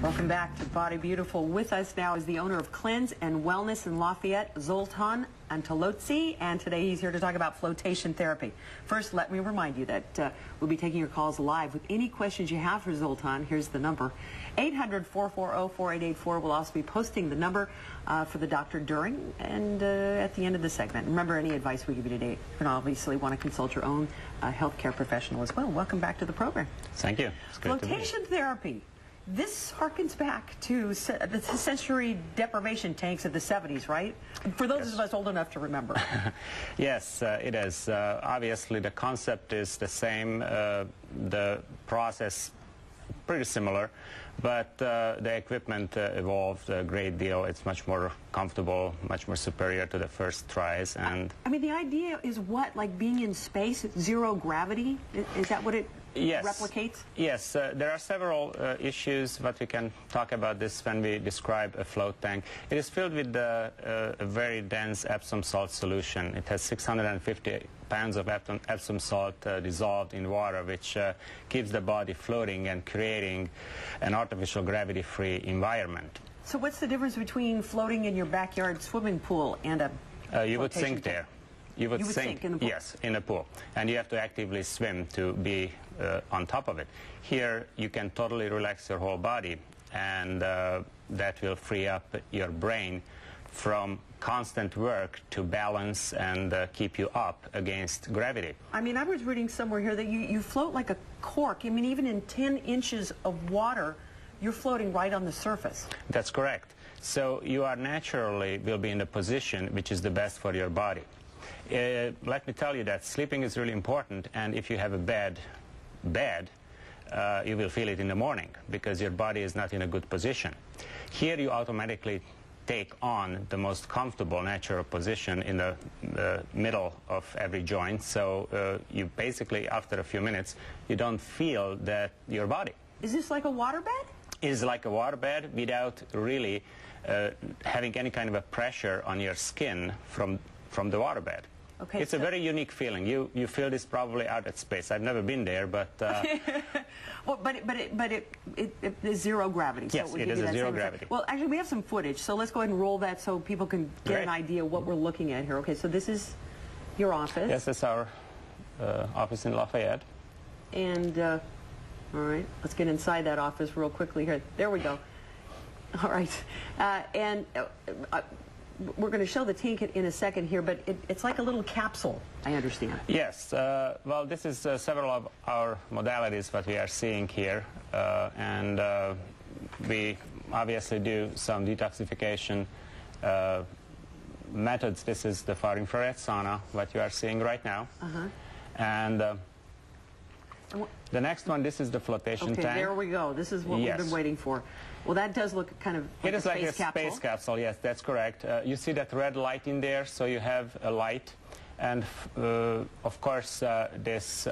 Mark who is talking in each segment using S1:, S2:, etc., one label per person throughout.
S1: Welcome back to Body Beautiful. With us now is the owner of Cleanse and Wellness in Lafayette, Zoltan Antelozzi, and today he's here to talk about flotation therapy. First, let me remind you that we'll be taking your calls live with any questions you have for Zoltan. Here's the number, 800-440-4884. We'll also be posting the number for the doctor during and at the end of the segment. Remember, any advice we give you today, you're going to obviously want to consult your own healthcare professional as well. Welcome back to the program.
S2: Thank you. It's great to be here.
S1: Flotation therapy. This harkens back to the sensory deprivation tanks of the 70s, right? For those of us old enough to remember.
S2: Yes, it is. Obviously, the concept is the same. The process pretty similar, but the equipment evolved a great deal. It's much more comfortable, much more superior to the first tries. And
S1: I mean, the idea is what, like being in space, zero gravity? Is that what it replicates?
S2: Yes, there are several issues, but we can talk about this when we describe a float tank. It is filled with a very dense Epsom salt solution. It has 650 pounds of Epsom salt dissolved in water, which keeps the body floating and creating an artificial gravity-free environment.
S1: So what's the difference between floating in your backyard swimming pool and a
S2: you would sink
S1: tank?
S2: there. You would sink
S1: in the pool?
S2: Yes, in a pool. And you have to actively swim to be on top of it. Here, you can totally relax your whole body, and that will free up your brain from constant work to balance and keep you up against gravity.
S1: I mean, I was reading somewhere here that you float like a cork. I mean, even in 10 inches of water, you're floating right on the surface.
S2: That's correct. So you are naturally will be in a position which is the best for your body. Let me tell you that sleeping is really important, and if you have a bad bed, you will feel it in the morning because your body is not in a good position. Here you automatically take on the most comfortable natural position in the middle of every joint, so you basically, after a few minutes, you don't feel that your body.
S1: Is this like a waterbed?
S2: It is like a waterbed without really having any kind of a pressure on your skin from the waterbed.
S1: Okay,
S2: it's a very unique feeling. You feel this probably out at space. I've never been there, but...
S1: well, but it is zero gravity.
S2: Yes,
S1: so
S2: it is a zero gravity.
S1: Well, actually, we have some footage, so let's go ahead and roll that so people can get an idea what we're looking at here. Okay, so this is your office.
S2: Yes, it's our office in Lafayette.
S1: And, all right, let's get inside that office real quickly here. There we go. All right. We're going to show the tank in a second here, but it's like a little capsule, I understand.
S2: Yes. Well, this is several of our modalities that we are seeing here, and we obviously do some detoxification methods. This is the far infrared sauna, what you are seeing right now. And the next one, this is the flotation tank.
S1: Okay, there we go. This is what we've been waiting for. Well, that does look kind of like
S2: it is
S1: a
S2: like
S1: space capsule.
S2: Space capsule, yes, that's correct. You see that red light in there, so you have a light. And, of course, this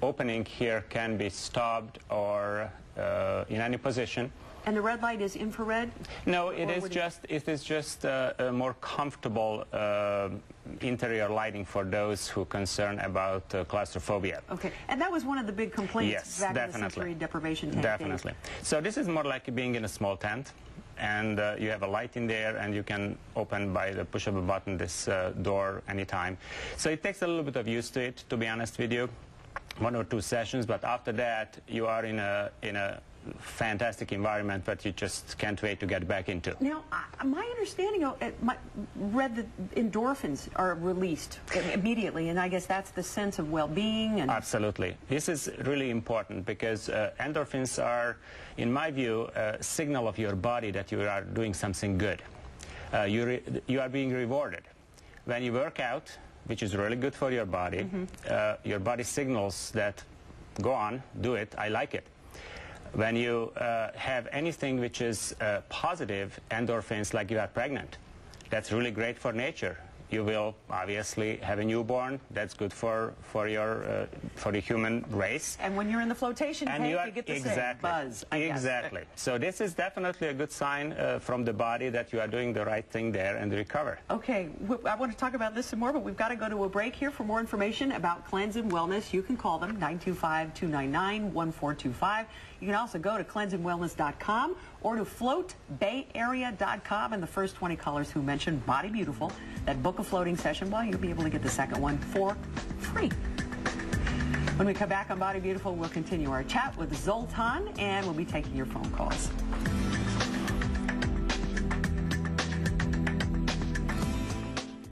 S2: opening here can be stopped or in any position.
S1: And the red light is infrared?
S2: No, it is just a more comfortable interior lighting for those who are concerned about claustrophobia.
S1: Okay, and that was one of the big complaints back in the sensory deprivation tank
S2: Definitely.
S1: days.
S2: So this is more like being in a small tent, and you have a light in there, and you can open by the push of a button this door anytime. So it takes a little bit of use to it, to be honest with you, 1 or 2 sessions, but after that you are in a fantastic environment that you just can't wait to get back into.
S1: Now, my understanding, read that endorphins are released immediately, and I guess that's the sense of well-being. And
S2: absolutely. This is really important because endorphins are, in my view, a signal of your body that you are doing something good. You are being rewarded. When you work out, which is really good for your body signals that, go on, do it, I like it. When you have anything which is positive, endorphins, like you are pregnant, that's really great for nature. You will obviously have a newborn. That's good for the human race.
S1: And when you're in the flotation tank, you get the same buzz.
S2: Exactly. So this is definitely a good sign from the body that you are doing the right thing there and recover.
S1: Okay, I want to talk about this some more, but we've got to go to a break here. For more information about Cleanse and Wellness, you can call them 925-299-1425. You can also go to cleanseandwellness.com or to floatbayarea.com, and the first 20 callers who mentioned Body Beautiful that book a floating session, well, you'll be able to get the second one for free. When we come back on Body Beautiful, we'll continue our chat with Zoltan, and we'll be taking your phone calls.